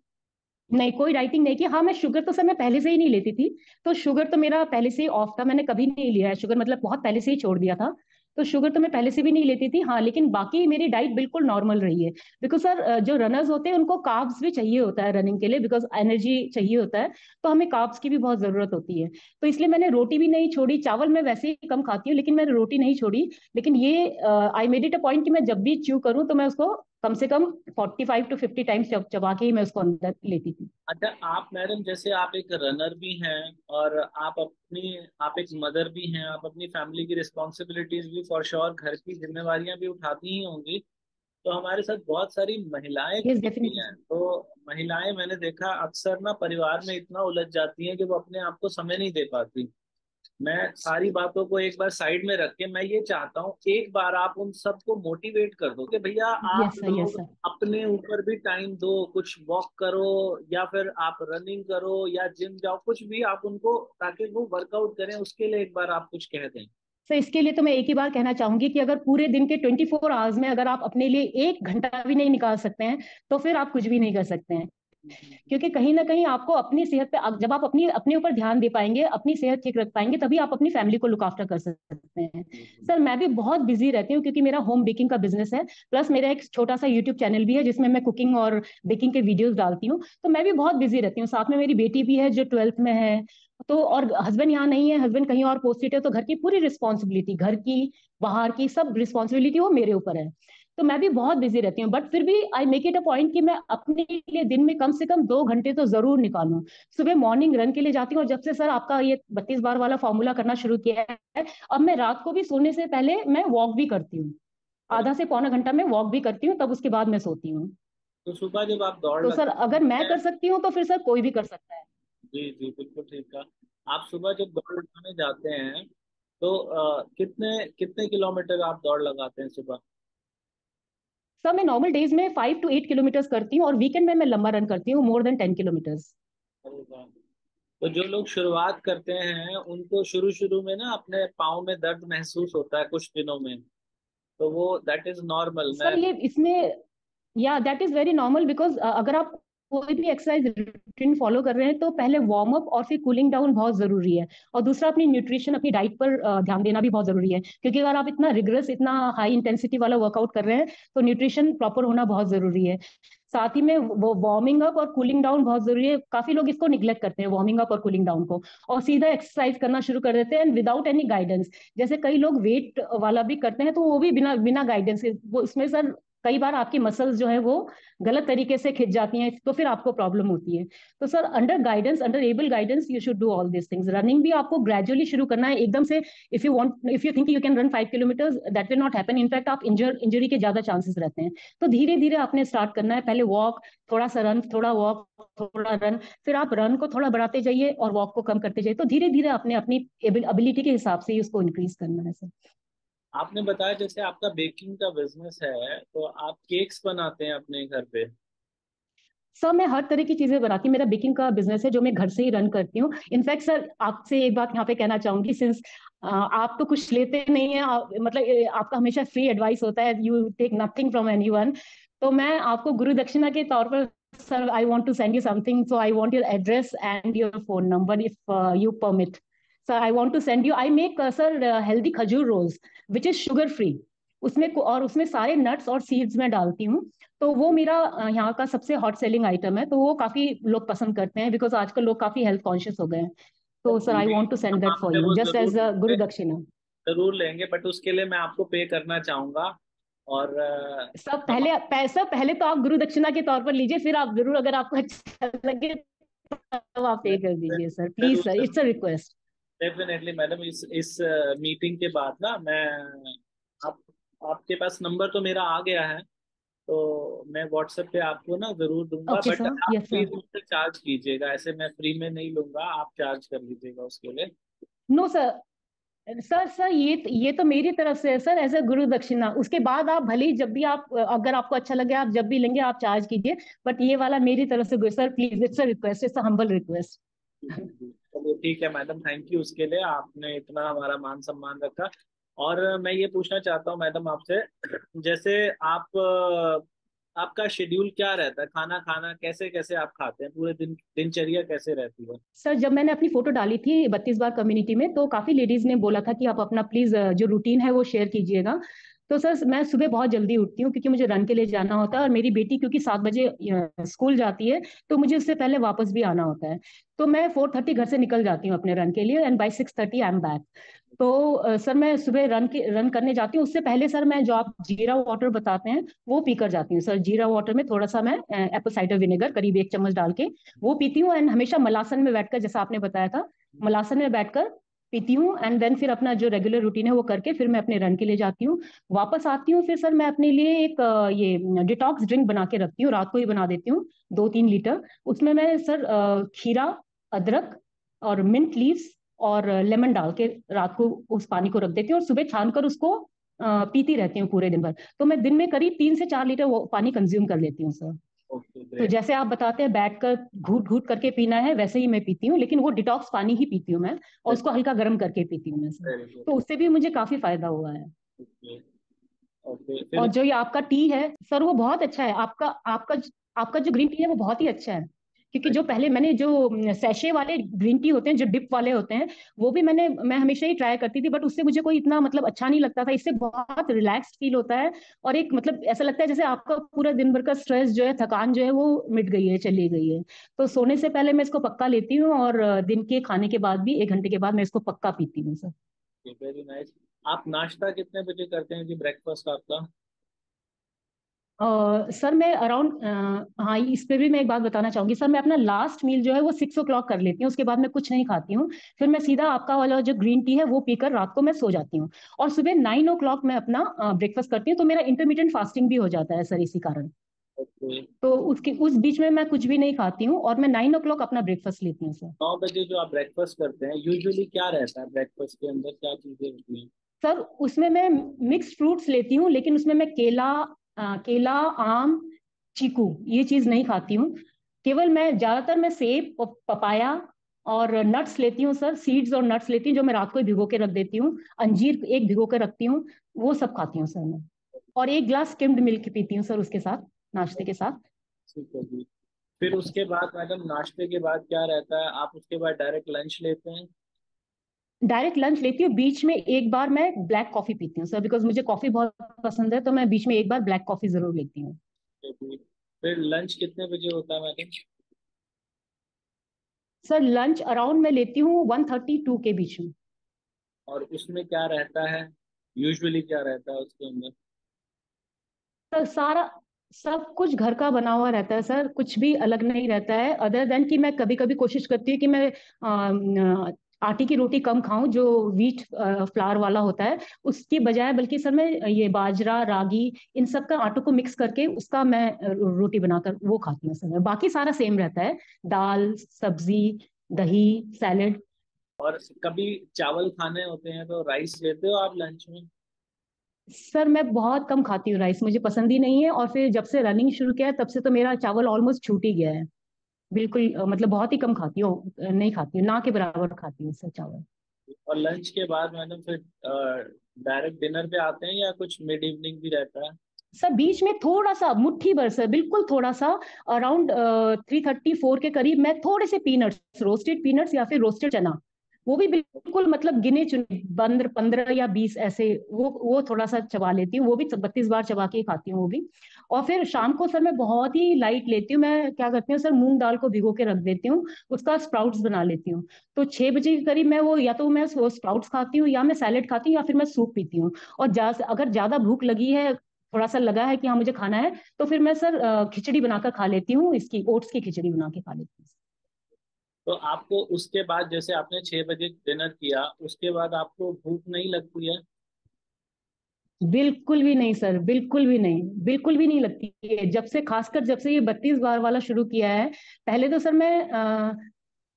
नहीं, कोई डाइटिंग नहीं की। हाँ, मैं शुगर तो सर मैं पहले से ही नहीं लेती थी। तो शुगर तो मेरा पहले से ही ऑफ था, मैंने कभी नहीं लिया है शुगर, मतलब बहुत पहले से ही छोड़ दिया था। तो शुगर तो मैं पहले से भी नहीं लेती थी। हाँ, लेकिन बाकी मेरी डाइट बिल्कुल नॉर्मल रही है। बिकॉज सर जो रनर्स होते हैं उनको कार्ब्स भी चाहिए होता है रनिंग के लिए, बिकॉज एनर्जी चाहिए होता है। तो हमें कार्ब्स की भी बहुत जरूरत होती है। तो इसलिए मैंने रोटी भी नहीं छोड़ी, चावल मैं वैसे ही कम खाती हूँ, लेकिन मैंने रोटी नहीं छोड़ी। लेकिन ये I made it a point कि मैं जब भी च्यू करूँ तो मैं उसको कम से कम 45 to 50 टाइम्स चबा के ही मैं उसको अंदर लेती थी। अच्छा, आप मैडम जैसे आप एक रनर भी हैं, और आप एक मदर भी हैं, आप अपनी फैमिली की रिस्पॉन्सिबिलिटीज भी फॉर श्योर, घर की जिम्मेवारियां भी उठाती ही होंगी। तो हमारे साथ बहुत सारी महिलाएं यस, भी डेफिनेटली हैं। सर। तो महिलाएं, मैंने देखा अक्सर ना परिवार में इतना उलझ जाती हैं कि वो अपने आप को समय नहीं दे पाती। मैं सारी बातों को एक बार साइड में रख के मैं ये चाहता हूँ, एक बार आप उन सबको मोटिवेट कर दो कि भैया आप यस सर, यस लोग सर। अपने ऊपर भी टाइम दो, कुछ वॉक करो, या फिर आप रनिंग करो, या जिम जाओ, कुछ भी आप उनको, ताकि वो वर्कआउट करें, उसके लिए एक बार आप कुछ कह दें। सर इसके लिए तो मैं एक ही बार कहना चाहूंगी कि अगर पूरे दिन के 24 आवर्स में अगर आप अपने लिए 1 घंटा भी नहीं निकाल सकते हैं, तो फिर आप कुछ भी नहीं कर सकते हैं। क्योंकि कहीं ना कहीं आपको अपनी सेहत पे जब आप अपनी अपने ऊपर ध्यान दे पाएंगे, अपनी सेहत ठीक रख पाएंगे, तभी आप अपनी फैमिली को लुक आफ्टर कर सकते हैं। सर मैं भी बहुत बिजी रहती हूँ, क्योंकि मेरा होम बेकिंग का बिजनेस है, प्लस मेरा एक छोटा सा यूट्यूब चैनल भी है जिसमें मैं कुकिंग और बेकिंग के वीडियोस डालती हूँ। तो मैं भी बहुत बिजी रहती हूँ। साथ में मेरी बेटी भी है जो 12th में है। तो और हस्बैंड यहाँ नहीं है, हस्बैंड कहीं और पोस्टेड है, तो घर की पूरी रिस्पॉन्सिबिलिटी, घर की बाहर की सब रिस्पॉन्सिबिलिटी वो मेरे ऊपर है। तो मैं भी बहुत बिजी रहती हूँ, बट फिर भी I make it a point कि मैं अपने लिए दिन में कम से कम 2 घंटे तो जरूर निकालूं। सुबह मॉर्निंग रन के लिए जाती हूँ, और जब से सर आपका ये 32 बार वाला फॉर्मूला करना शुरू किया है, अब मैं रात को भी सोने से पहले मैं वॉक भी करती हूँ। अरे, आधा से पौना घंटा मैं वॉक भी करती हूँ, तब उसके बाद मैं सोती हूँ। तो सुबह जब आप दौड़ तो सर लगाते अगर मैं हैं? कर सकती हूँ, तो फिर सर कोई भी कर सकता है। जी जी, बिल्कुल ठीक कहा। आप सुबह जब दौड़ लगाने जाते हैं, तो कितने कितने किलोमीटर आप दौड़ लगाते हैं सुबह? सर मैं नॉर्मल डेज में 5 to 8 किलोमीटर्स करती हूँ, और वीकेंड में मैं लंबा रन करती हूँ, मोर देन 10 किलोमीटर्स। अरे वाह! तो जो लोग शुरुआत करते हैं उनको शुरू शुरू में ना अपने पाँव में दर्द महसूस होता है कुछ दिनों में। तो वो दैट इज नॉर्मल। मैं सर ये इसमें, या that is very normal, because अगर आप कोई भी एक्सरसाइज रूटीन फॉलो कर रहे हैं, तो पहले वार्म अप और फिर कूलिंग डाउन बहुत जरूरी है। और दूसरा अपनी न्यूट्रिशन, अपनी डाइट पर ध्यान देना भी बहुत जरूरी है, क्योंकि अगर आप इतना रिग्रेस, इतना हाई इंटेंसिटी वाला वर्कआउट कर रहे हैं, तो न्यूट्रिशन प्रॉपर होना बहुत जरूरी है। साथ ही में वो वार्मिंग अप और कूलिंग डाउन बहुत जरूरी है। काफी लोग इसको निग्लेक्ट करते हैं, वार्मिंग अप और कूलिंग डाउन को, और सीधा एक्सरसाइज करना शुरू कर देते हैं विदाउट एनी गाइडेंस। जैसे कई लोग वेट वाला भी करते हैं, तो वो भी बिना बिना गाइडेंस के, वो उसमें सर कई बार आपकी मसल्स जो है वो गलत तरीके से खिंच जाती हैं, तो फिर आपको प्रॉब्लम होती है। तो sir under guidance, under able guidance, you should do all this things. Running भी आपको ग्रेजुअली शुरू करना है, एकदम से if you think you can run 5 kilometre, that will not happen. In fact आप इंजरी के ज्यादा चांसेस रहते हैं। तो धीरे धीरे आपने स्टार्ट करना है, पहले वॉक, थोड़ा सा रन, थोड़ा वॉक, थोड़ा रन, फिर आप रन को थोड़ा बढ़ाते जाइए और वॉक को कम करते जाइए। तो धीरे धीरे आपने अपनी एबिलिटी के हिसाब से उसको इंक्रीज करना है सर। आपने बताया जैसे आपका बेकिंग का बिजनेस है, तो आप केक्स बनाते हैं अपने घर पे? सर मैं हर तरह की चीजें बनाती हूँ, मेरा बेकिंग का बिजनेस है जो मैं घर से ही रन करती हूँ। इनफैक्ट सर आपसे एक बात यहाँ पे कहना चाहूंगी, सिंस आप तो कुछ लेते नहीं है, मतलब आपका हमेशा फ्री एडवाइस होता है, you take nothing from anyone. तो मैं आपको गुरु दक्षिणा के तौर पर sir I want to send you something, so I want your address and your phone number if you permit. Sir I want to send you, I make sir healthy खजूर rolls which is sugar free. उसमें सारे nuts और seeds में डालती हूँ। तो वो मेरा यहाँ का सबसे हॉट सेलिंग आइटम है, तो वो काफी लोग पसंद करते हैं, बिकॉज आजकल लोग काफी हेल्थ कॉन्शियस हो गए हैं। तो sir I want to send हम दैट फॉर आपसे यू वो just as a guru dakshina. जरूर लेंगे, बट उसके लिए मैं आपको पे करना चाहूंगा। और सब हम पहले पैसा पहले तो आप गुरु दक्षिणा के तौर पर लीजिए, फिर आप जरूर, अगर आपको अच्छा लगे तो आप पे कर दीजिए सर, प्लीज जरूर सर, इट्स अ जरूर, रिक्वेस्ट। Definitely madam. इस मीटिंग के बाद ना मैं आप आपके पास नंबर तो मेरा आ गया है, तो मैं व्हाट्सएप पे आपको ना जरूर दूंगा। ओके बट सर, आप यस सर। प्लीज मुझसे चार्ज कीजिएगा, ऐसे मैं फ्री में नहीं लूंगा, आप चार्ज कर लीजिएगा उसके लिए। नो सर, सर ये तो मेरी तरफ से है सर, एज ए गुरु दक्षिणा। उसके बाद आप भले ही जब भी आप, अगर आपको अच्छा लगे, आप जब भी लेंगे आप चार्ज कीजिए, बट ये वाला मेरी तरफ से sir, please, it's a request, it's a humble request. चलिए ठीक है मैडम, थैंक यू उसके लिए, आपने इतना हमारा मान सम्मान रखा। और मैं ये पूछना चाहता हूँ मैडम आपसे, जैसे आप आपका शेड्यूल क्या रहता है? खाना खाना कैसे कैसे आप खाते हैं? पूरे दिन दिनचर्या कैसे रहती है? सर जब मैंने अपनी फोटो डाली थी 32 बार कम्युनिटी में, तो काफी लेडीज ने बोला था कि आप अपना प्लीज जो रूटीन है वो शेयर कीजिएगा। तो सर मैं सुबह बहुत जल्दी उठती हूँ, क्योंकि मुझे रन के लिए जाना होता है, और मेरी बेटी क्योंकि 7 बजे स्कूल जाती है, तो मुझे उससे पहले वापस भी आना होता है। तो मैं 4:30 घर से निकल जाती हूँ अपने रन के लिए, and by 6:30 I am back. तो सर मैं सुबह रन करने जाती हूँ, उससे पहले सर मैं, जो आप जीरा वाटर बताते हैं, वो पीकर जाती हूँ सर। जीरा वाटर में थोड़ा सा मैं एप्पल साइडर विनेगर करीब 1 चम्मच डाल के वो पीती हूँ, एंड हमेशा मलासन में बैठकर, जैसा आपने बताया था, मलासन में बैठकर पीती हूँ। एंड देन फिर अपना जो रेगुलर रूटीन है वो करके फिर मैं अपने रन के लिए जाती हूँ, वापस आती हूँ। फिर सर मैं अपने लिए एक ये डिटॉक्स ड्रिंक बना के रखती हूँ, रात को ही बना देती हूँ, 2-3 लीटर। उसमें मैं सर खीरा, अदरक और मिंट लीव्स और लेमन डाल के रात को उस पानी को रख देती हूँ, और सुबह छान कर उसको पीती रहती हूँ पूरे दिन भर। तो मैं दिन में करीब 3 से 4 लीटर वो पानी कंज्यूम कर लेती हूँ सर। ओके तो ग्रेट। जैसे आप बताते हैं बैठकर घूट घूट करके पीना है, वैसे ही मैं पीती हूँ, लेकिन वो डिटॉक्स पानी ही पीती हूँ मैं, और उसको हल्का गर्म करके पीती हूँ मैं सर। Very good. तो उससे भी मुझे काफी फायदा हुआ है। ओके। ओके फिर और उस जो ये आपका टी है सर, वो बहुत अच्छा है, आपका आपका आपका जो ग्रीन टी है वो बहुत ही अच्छा है। क्योंकि जो पहले मैंने जो सैशे वाले ग्रीन टी होते हैं, जो डिप वाले होते हैं, वो भी मैं हमेशा ही ट्राई करती थी, बट उससे मुझे कोई इतना मतलब अच्छा नहीं लगता था। इससे बहुत रिलैक्स फील होता है, और एक मतलब ऐसा लगता है जैसे आपका पूरा दिन भर का स्ट्रेस जो है, थकान जो है, वो मिट गई है, चली गई है। तो सोने से पहले मैं इसको पक्का लेती हूँ, और दिन के खाने के बाद भी 1 घंटे के बाद मैं इसको पक्का पीती हूँ सर। Very nice. आप नाश्ता कितने बजे करते हैं जी, ब्रेकफास्ट आपका? सर मैं अराउंड, हाँ इस पे भी मैं एक बात बताना चाहूंगी सर, मैं अपना लास्ट मील जो है वो 6 o'clock कर लेती हूँ, उसके बाद मैं कुछ नहीं खाती हूँ। फिर मैं सीधा आपका वाला जो ग्रीन टी है वो पीकर रात को मैं सो जाती हूँ, और सुबह 9 o'clock मैं अपना ब्रेकफास्ट करती हूँ। तो मेरा इंटरमीडियंट फास्टिंग भी हो जाता है सर इसी कारण। ओके। तो उसके उस बीच में मैं कुछ भी नहीं खाती हूँ, और मैं 9 o'clock अपना ब्रेकफास्ट लेती हूँ सर। 9 बजे जो आप ब्रेकफास्ट करते हैं, यूजुअली क्या रहता है ब्रेकफास्ट के अंदर, क्या चीजें होती हैं? सर उसमें मैं मिक्स्ड फ्रूट्स लेती हूँ, लेकिन उसमें मैं केला, आम, चीकू ये चीज नहीं खाती हूँ। केवल मैं सेब और पपाया और नट्स लेती हूँ सर, सीड्स और नट्स लेती हूँ, जो मैं रात को ही भिगो के रख देती हूँ। अंजीर एक भिगो के रखती हूँ, वो सब खाती हूँ सर मैं। और एक ग्लास स्किम्ड मिल्क पीती हूँ सर उसके साथ, नाश्ते के साथ। ठीक है जी। फिर उसके बाद मैडम नाश्ते के बाद क्या रहता है? आप उसके बाद डायरेक्ट लंच लेते हैं? डायरेक्ट लंच लेती हूँ, बीच में एक बार मैं ब्लैक कॉफी पीती हूँ सर, बिकॉज मुझे कॉफी बहुत पसंद है, तो मैं बीच में एक बार ब्लैक कॉफी जरूर लेती हूँ। ठीक है जी। फिर लंच कितने बजे होता है मैडम? सर लंच अराउंड मैं लेती हूँ 1:30 2 के बीच में। और उसमें क्या रहता है? यूजुअली क्या रहता है उसके अंदर? तो सारा सब कुछ घर का बना हुआ रहता है सर, कुछ भी अलग नहीं रहता है, अदर देन कि मैं कभी कभी कोशिश करती हूँ कि मैं आटे की रोटी कम खाऊं, जो व्हीट फ्लावर वाला होता है, उसकी बजाय बल्कि सर मैं ये बाजरा रागी इन सब का आटों को मिक्स करके उसका मैं रोटी बनाकर वो खाती हूँ सर। बाकी सारा सेम रहता है, दाल सब्जी दही सैलेड। और कभी चावल खाने होते हैं तो राइस लेते हो आप लंच में? सर मैं बहुत कम खाती हूँ राइस, मुझे पसंद ही नहीं है, और फिर जब से रनिंग शुरू किया है तब से तो मेरा चावल ऑलमोस्ट छूट ही गया है। बिल्कुल मतलब बहुत ही कम खाती हूँ, नहीं खाती हूँ, ना के बराबर खाती हूँ सर चावल। और लंच के बाद मैडम फिर डायरेक्ट डिनर पे आते हैं या कुछ मिड इवनिंग भी रहता है? सर बीच में थोड़ा सा मुट्ठी भर सर, बिल्कुल थोड़ा सा, अराउंड 3:34 के करीब मैं थोड़े से पीनट्स, रोस्टेड पीनट्स या फिर रोस्टेड चना, वो भी बिल्कुल मतलब गिने चुने 15 या 20 ऐसे, वो थोड़ा सा चबा लेती हूँ, वो भी 32 बार चबा के ही खाती हूँ वो भी। और फिर शाम को सर मैं बहुत ही लाइट लेती हूँ, मैं क्या करती हूँ सर, मूंग दाल को भिगो के रख देती हूँ, उसका स्प्राउट्स बना लेती हूँ। तो 6 बजे के करीब मैं वो, या तो मैं वो स्प्राउट्स खाती हूँ या मैं सैलेड खाती हूँ या फिर मैं सूप पीती हूँ। और अगर ज्यादा भूख लगी है, थोड़ा सा लगा है कि हाँ मुझे खाना है, तो फिर मैं सर खिचड़ी बनाकर खा लेती हूँ, इसकी ओट्स की खिचड़ी बना के खा लेती हूँ। तो आपको उसके बाद, जैसे आपने 6 बजे डिनर किया, उसके बाद आपको भूख नहीं लगती है? बिल्कुल भी नहीं सर, बिल्कुल भी नहीं, बिल्कुल भी नहीं लगती है, जब से, खासकर जब से ये 32 बार वाला शुरू किया है। पहले तो सर मैं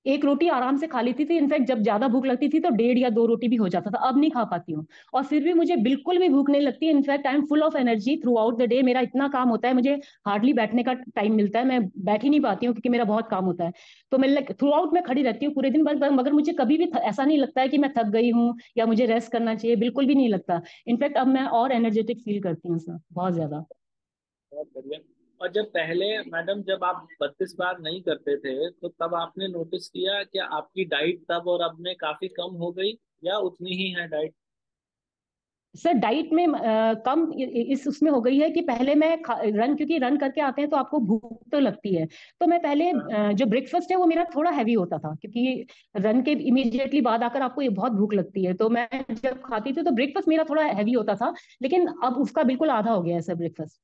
एक रोटी आराम से खा लेती थी, इनफैक्ट जब ज्यादा भूख लगती थी तो 1.5 या 2 रोटी भी हो जाता था, अब नहीं खा पाती हूँ। और फिर भी मुझे बिल्कुल भी भूख नहीं लगती, in fact I am full of energy through out the day, मेरा इतना काम होता है, मुझे हार्डली बैठने का टाइम मिलता है, मैं बैठ ही नहीं पाती हूँ क्योंकि मेरा बहुत काम होता है। तो मैं थ्रू आउट मैं खड़ी रहती हूँ पूरे दिन, बस मगर मुझे कभी भी ऐसा नहीं लगता है कि मैं थक गई हूँ या मुझे रेस्ट करना चाहिए, बिल्कुल भी नहीं लगता। इनफैक्ट अब मैं और एनर्जेटिक फील करती हूँ सर, बहुत ज्यादा। बहुत बढ़िया। और जब पहले मैडम, जब आप 32 बार नहीं करते थे, तो तब आपने नोटिस किया कि आपकी डाइट तब और अब में काफी कम हो गई, या उतनी ही है डाइट? सर डाइट में कम इस उसमें हो गई है कि पहले मैं रन, क्योंकि रन करके आते हैं तो आपको भूख तो लगती है, तो मैं पहले हाँ। जो ब्रेकफास्ट है वो मेरा थोड़ा हैवी होता था, क्योंकि रन के इमीडिएटली बाद आकर आपको ये बहुत भूख लगती है, तो मैं जब खाती थी तो ब्रेकफास्ट मेरा थोड़ा हैवी होता था, लेकिन अब उसका बिल्कुल आधा हो गया है सर ब्रेकफास्ट।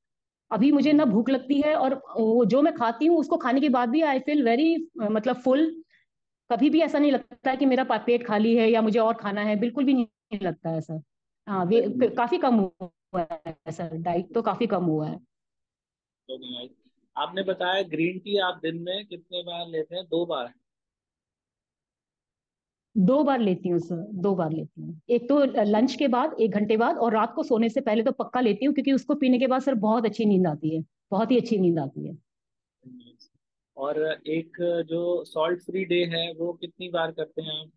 अभी मुझे ना भूख लगती है, और वो जो मैं खाती हूँ उसको खाने के बाद भी आई फील वेरी मतलब फुल। कभी भी ऐसा नहीं लगता है कि मेरा पेट खाली है या मुझे और खाना है, बिल्कुल भी नहीं लगता है सर। हाँ वेरी नाइस। काफी कम हुआ है सर, डाइट तो काफी कम हुआ है। Very nice. आपने बताया ग्रीन टी आप दिन में कितने बार लेते हैं? 2 बार? 2 बार लेती हूँ सर, 2 बार लेती हूँ, एक तो लंच के बाद 1 घंटे बाद, और रात को सोने से पहले तो पक्का लेती हूँ, क्योंकि उसको पीने के बाद सर बहुत अच्छी नींद आती है, बहुत ही अच्छी नींद आती है। और एक जो सॉल्ट फ्री डे है, वो कितनी बार करते हैं आप?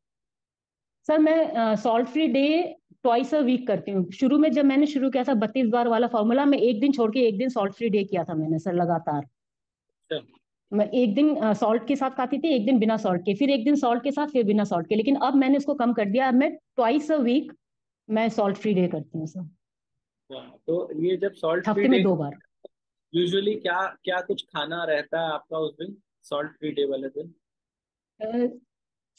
सर मैं salt free day twice a week करती हूँ। शुरू में जब मैंने शुरू किया था 32 बार वाला फॉर्मूला, मैं एक दिन छोड़ के एक दिन सॉल्ट फ्री डे किया था मैंने सर लगातार। अच्छा। मैं एक दिन सॉल्ट के साथ खाती थी, एक दिन बिना सॉल्ट के, फिर एक दिन सॉल्ट के साथ, फिर बिना सॉल्ट के, लेकिन अब मैंने उसको कम कर दिया, अब मैं ट्वाइस अ वीक मैं सॉल्ट फ्री डे करती हूँ सर। हाँ, तो ये जब सॉल्ट फ्री हफ्ते डे, में 2 बार। यूजुअली क्या क्या कुछ खाना रहता है आपका उस दिन, सॉल्ट फ्री डे वाले दिन? अ,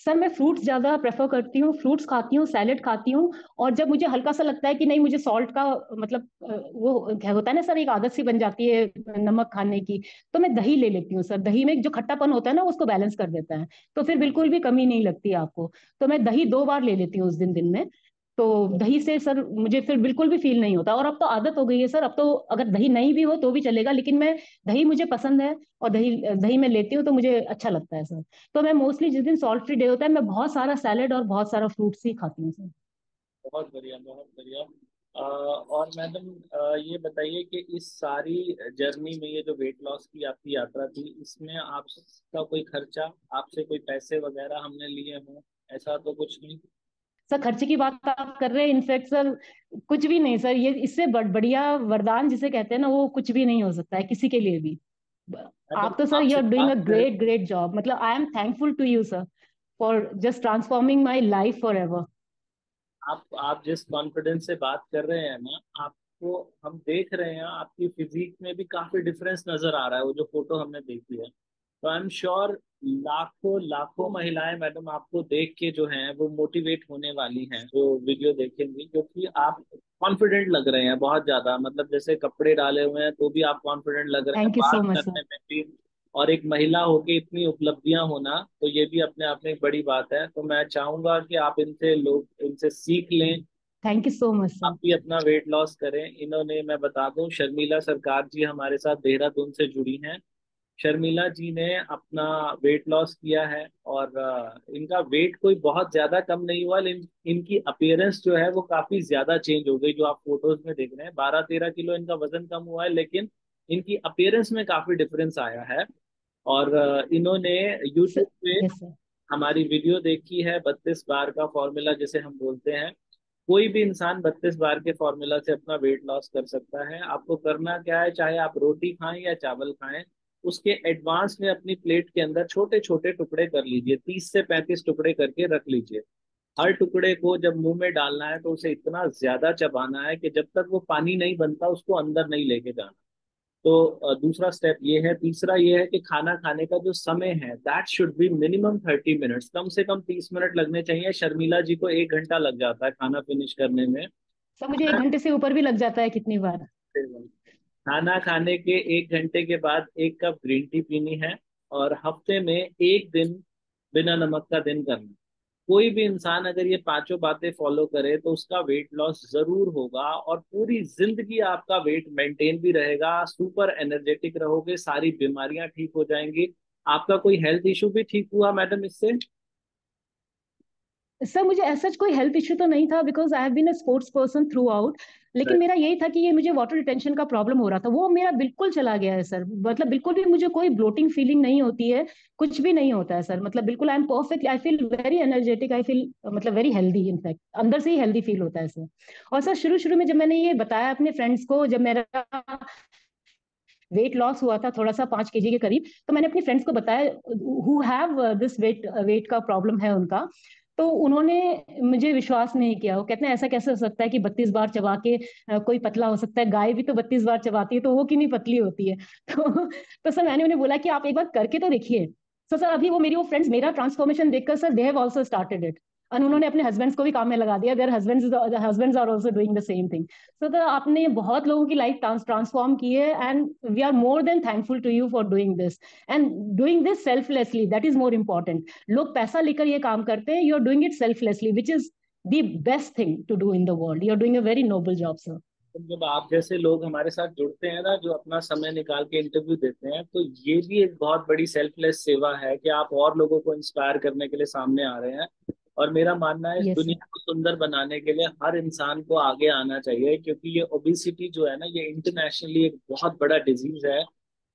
सर मैं फ्रूट्स ज्यादा प्रेफर करती हूँ, फ्रूट्स खाती हूँ, सैलेड खाती हूँ, और जब मुझे हल्का सा लगता है कि नहीं मुझे सॉल्ट का मतलब वो क्या होता है ना सर, एक आदत सी बन जाती है नमक खाने की, तो मैं दही ले लेती हूँ सर, दही में जो खट्टापन होता है ना उसको बैलेंस कर देता है, तो फिर बिल्कुल भी कमी नहीं लगती है आपको। तो मैं दही 2 बार ले लेती हूँ उस दिन में। तो दही से सर मुझे फिर बिल्कुल भी फील नहीं होता, और अब तो आदत हो गई है सर, अब तो अगर दही नहीं भी हो तो भी चलेगा, लेकिन मैं, दही मुझे पसंद है, और दही दही मैं लेती हूँ तो मुझे अच्छा लगता है सर। तो मैं मोस्टली जिस दिन सॉल्ट फ्री डे होता है मैं बहुत सारा सैलेड और बहुत सारा फ्रूट्स ही खाती हूँ सर। बहुत बढ़िया, बहुत बढ़िया। और मैडम, ये बताइए कि इस सारी जर्नी में, ये जो वेट लॉस की आपकी यात्रा थी, इसमें आपका कोई खर्चा, आपसे कोई पैसे वगैरह हमने लिए हों, ऐसा तो कुछ नहीं? सर खर्चे की बात आप कर रहे हैं, इनफैक्ट सर कुछ भी नहीं सर, ये इससे बढ़िया वरदान जिसे कहते हैं ना, वो कुछ भी नहीं हो सकता है किसी के लिए भी। मैडम, आप तो सर यू आपसे आर डूइंग अ बात कर, ग्रेट ग्रेट जॉब, मतलब I am thankful to you sir for just transforming my life forever. आप जिस कॉन्फिडेंस से बात कर रहे हैं ना, आपको हम देख रहे हैं, आपकी फिजिक में भी काफी डिफरेंस नजर आ रहा है, वो जो फोटो हमने देखी है। तो आई एम श्योर लाखों लाखों महिलाएं मैडम आपको देख के जो हैं वो मोटिवेट होने वाली हैं, जो वीडियो देखेंगी, क्योंकि आप कॉन्फिडेंट लग रहे हैं बहुत ज्यादा, मतलब जैसे कपड़े डाले हुए हैं तो भी आप कॉन्फिडेंट लग रहे हैं, थैंक यू बात सो मच सर। करने में भी। और एक महिला होके इतनी उपलब्धियां होना, तो ये भी अपने आप में एक बड़ी बात है। तो मैं चाहूंगा कि आप इनसे सीख लें, थैंक यू सो मच आप सर। भी अपना वेट लॉस करें। इन्होंने, मैं बता दूं, शर्मिला सरकार जी हमारे साथ देहरादून से जुड़ी हैं। शर्मिला जी ने अपना वेट लॉस किया है, और इनका वेट कोई बहुत ज्यादा कम नहीं हुआ, लेकिन इनकी अपीयरेंस जो है वो काफी ज्यादा चेंज हो गई। जो आप फोटोज में देख रहे हैं, 12-13 किलो इनका वजन कम हुआ है, लेकिन इनकी अपीयरेंस में काफी डिफरेंस आया है। और इन्होंने यूट्यूब पे यस सर। हमारी वीडियो देखी है, 32 बार का फॉर्मूला जिसे हम बोलते हैं। कोई भी इंसान 32 बार के फॉर्मूला से अपना वेट लॉस कर सकता है। आपको करना क्या है, चाहे आप रोटी खाएं या चावल खाएं, उसके एडवांस में अपनी प्लेट के अंदर छोटे छोटे टुकड़े कर लीजिए, 30 से 35 टुकड़े करके रख लीजिए। हर टुकड़े को जब मुंह में डालना है तो उसे इतना ज्यादा चबाना है कि जब तक वो पानी नहीं बनता उसको अंदर नहीं लेके जाना। तो दूसरा स्टेप ये है। तीसरा ये है कि खाना खाने का जो समय है, that should be minimum 30 minutes, कम से कम 30 मिनट लगने चाहिए। शर्मिला जी को 1 घंटा लग जाता है खाना फिनिश करने में। सर मुझे 1 घंटे से ऊपर भी लग जाता है कितनी बार। खाना खाने के 1 घंटे के बाद 1 कप ग्रीन टी पीनी है, और हफ्ते में एक दिन बिना नमक का दिन करना। कोई भी इंसान अगर ये पांचों बातें फॉलो करे तो उसका वेट लॉस जरूर होगा, और पूरी जिंदगी आपका वेट मेंटेन भी रहेगा, सुपर एनर्जेटिक रहोगे, सारी बीमारियां ठीक हो जाएंगी। आपका कोई हेल्थ इशू भी ठीक हुआ मैडम इससे? सर मुझे ऐसा कोई हेल्थ इश्यू तो नहीं था, because I have been a sports person throughout. लेकिन मेरा यही था कि ये मुझे वाटर रिटेंशन का प्रॉब्लम हो रहा था, वो मेरा बिल्कुल चला गया है सर। मतलब बिल्कुल भी मुझे कोई ब्लोटिंग फीलिंग नहीं होती है, कुछ भी नहीं होता है सर। मतलब बिल्कुल I am perfect, I feel very energetic, I feel मतलब वेरी हेल्दी, इनफैक्ट अंदर से ही हेल्दी फील होता है सर। और सर शुरू शुरू में जब मैंने ये बताया अपने फ्रेंड्स को, जब मेरा वेट लॉस हुआ था थोड़ा सा 5 kg के करीब, तो मैंने अपनी फ्रेंड्स को बताया who have this weight weight का प्रॉब्लम है उनका। तो उन्होंने मुझे विश्वास नहीं किया। वो कहते हैं ऐसा कैसे हो सकता है कि 32 बार चबा के कोई पतला हो सकता है, गाय भी तो 32 बार चबाती है तो वो क्यों नहीं पतली होती है। तो सर मैंने उन्हें बोला कि आप एक बार करके तो देखिए। सर सर अभी वो फ्रेंड्स मेरा ट्रांसफॉर्मेशन देखकर sir they have also started it, और उन्होंने अपने हस्बैंड्स को भी काम में लगा दिया। Their husbands are also doing the same thing. तो आपने बहुत लोगों की लाइफ ट्रांसफॉर्म की है, and we are more than thankful to you for doing this, and doing this selflessly, that is more important. लोग पैसा लेकर ये काम करते हैं, you are doing it selflessly, which is the best thing to do in the world. You are doing a very noble job sir. तो जब आप जैसे लोग हमारे साथ जुड़ते हैं ना, जो अपना समय निकाल के इंटरव्यू देते हैं, तो ये भी एक बहुत बड़ी सेल्फलेस सेवा है कि आप और लोगों को इंस्पायर करने के लिए सामने आ रहे हैं। और मेरा मानना है, इस यस सर। दुनिया को सुंदर बनाने के लिए हर इंसान को आगे आना चाहिए, क्योंकि ये ओबिसिटी जो है ना, ये इंटरनेशनली एक बहुत बड़ा डिजीज है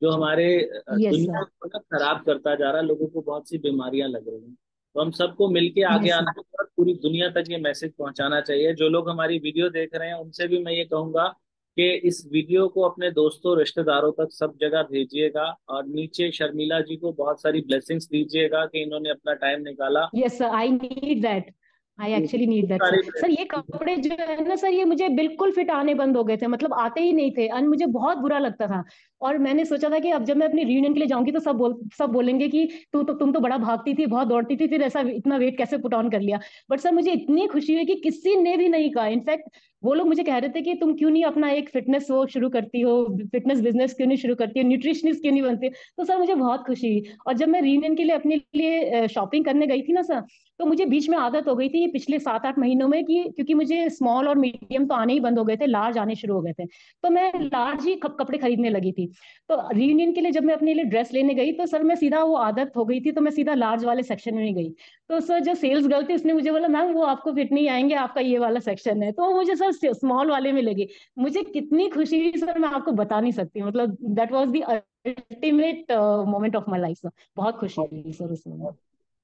जो हमारे यस दुनिया सर। को ना खराब करता जा रहा है। लोगों को बहुत सी बीमारियां लग रही हैं। तो हम सबको मिलके आगे यस आना सर। चाहिए और पूरी दुनिया तक ये मैसेज पहुंचाना चाहिए। जो लोग हमारी वीडियो देख रहे हैं उनसे भी मैं ये कहूंगा कि इस वीडियो को अपने दोस्तों रिश्तेदारों तक सब जगह भेजिएगा, और नीचे शर्मिला जी को बहुत सारी ब्लेसिंग्स दीजिएगा कि इन्होंने अपना टाइम निकाला। Yes sir, I need that. I actually need खूब दैट सर। सारी सर ये blessings। कपड़े जो है ना सर, ये मुझे बिल्कुल फिट आने बंद हो गए थे, मतलब आते ही नहीं थे, और मुझे बहुत बुरा लगता था। और मैंने सोचा था कि अब जब मैं अपनी रियूनियन के लिए जाऊंगी तो सब बोलेंगे कि तुम तो बड़ा भागती थी, बहुत दौड़ती थी, फिर ऐसा इतना वेट कैसे पुट ऑन कर लिया। बट सर मुझे इतनी खुशी हुई कि किसी ने भी नहीं कहा। इनफैक्ट वो लोग मुझे कह रहे थे कि तुम क्यों नहीं अपना एक फिटनेस वो शुरू करती हो, फिटनेस बिजनेस क्यों नहीं शुरू करती हो, न्यूट्रिशनिस्ट क्यों नहीं बनती हो। तो सर मुझे बहुत खुशी हुई। और जब मैं रियूनियन के लिए अपने लिए शॉपिंग करने गई थी ना सर, तो मुझे बीच में आदत हो गई थी ये पिछले 7-8 महीनों में कि क्योंकि मुझे स्मॉल और मीडियम तो आने ही बंद हो गए थे, लार्ज आने शुरू हो गए थे, तो मैं लार्ज ही कपड़े खरीदने लगी थी। तो रियूनियन के लिए जब मैं अपने लिए ड्रेस लेने गई तो सर मैं सीधा, वो आदत हो गई थी तो मैं सीधा लार्ज वाले सेक्शन में गई। तो सर जो सेल्स गर्ल थी उसने मुझे बोला मैम वो आपको फिट नहीं आएंगे, आपका ये वाला सेक्शन है, तो वो मुझे सर स्मॉल वाले में लगी। मुझे कितनी खुशी हुई सर मैं आपको बता नहीं सकती। मतलब that was the ultimate moment of my life sir. बहुत खुशी बहुत हुई सर उसमें। बहुत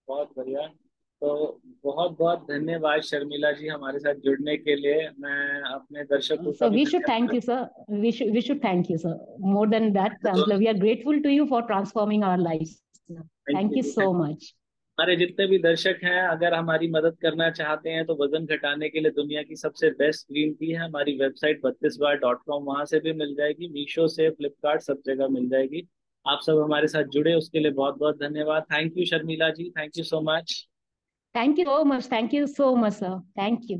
बहुत बढ़िया। तो बहुत बहुत धन्यवाद शर्मिला जी हमारे साथ जुड़ने के लिए। मैं अपने दर्शकों का So भी we should thank धन्यवाद। you, sir. We should thank you, sir. More than that, we are grateful to you for transforming our lives. Sir. Thank Thank you you जी। so much. हमारे जितने भी दर्शक हैं, अगर हमारी मदद करना चाहते हैं तो वजन घटाने के लिए दुनिया की सबसे बेस्ट ग्रीन टी है हमारी वेबसाइट 32bar.com, वहां से भी मिल जाएगी, मीशो से, फ्लिपकार्ट, सब जगह मिल जाएगी। आप सब हमारे साथ जुड़े उसके लिए बहुत बहुत धन्यवाद। Thank you Sharmila ji, thank you so much. Thank you so much. Thank you so much, sir. Thank you.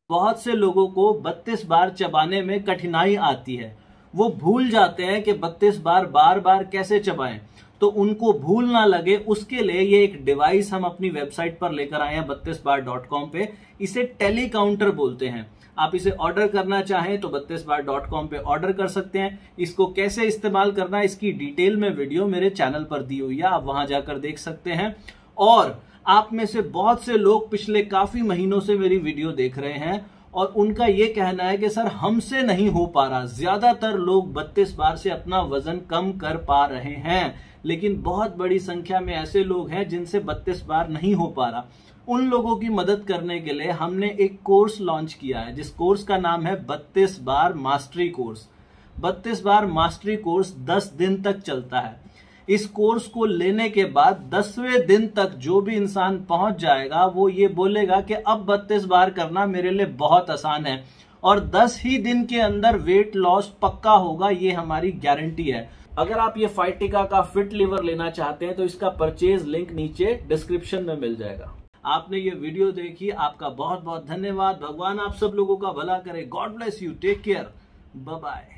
बहुत से लोगों को 32 बार चबाने में कठिनाई आती है, वो भूल जाते हैं कि 32 बार बार बार कैसे चबाएं। तो उनको भूल ना लगे उसके लिए ये एक डिवाइस हम अपनी वेबसाइट पर लेकर आए हैं 32bar.com पे। इसे टेलीकाउंटर बोलते हैं। आप इसे ऑर्डर करना चाहें तो 32bar.com पे ऑर्डर कर सकते हैं। इसको कैसे इस्तेमाल करना है इसकी डिटेल में वीडियो मेरे चैनल पर दी हुई है, आप वहां जाकर देख सकते हैं। और आप में से बहुत से लोग पिछले काफी महीनों से मेरी वीडियो देख रहे हैं और उनका यह कहना है कि सर हमसे नहीं हो पा रहा। ज्यादातर लोग 32 बार से अपना वजन कम कर पा रहे हैं, लेकिन बहुत बड़ी संख्या में ऐसे लोग हैं जिनसे 32 बार नहीं हो पा रहा। उन लोगों की मदद करने के लिए हमने एक कोर्स लॉन्च किया है, जिस कोर्स का नाम है 32 बार मास्टरी कोर्स। 32 बार मास्टरी कोर्स 10 दिन तक चलता है। इस कोर्स को लेने के बाद 10वें दिन तक जो भी इंसान पहुंच जाएगा वो ये बोलेगा कि अब 32 बार करना मेरे लिए बहुत आसान है और 10 ही दिन के अंदर वेट लॉस पक्का होगा, ये हमारी गारंटी है। अगर आप ये फाइटिका का फिट लिवर लेना चाहते हैं तो इसका परचेज लिंक नीचे डिस्क्रिप्शन में मिल जाएगा। आपने ये वीडियो देखी, आपका बहुत बहुत धन्यवाद। भगवान आप सब लोगों का भला करे। God bless you, take care, bye bye.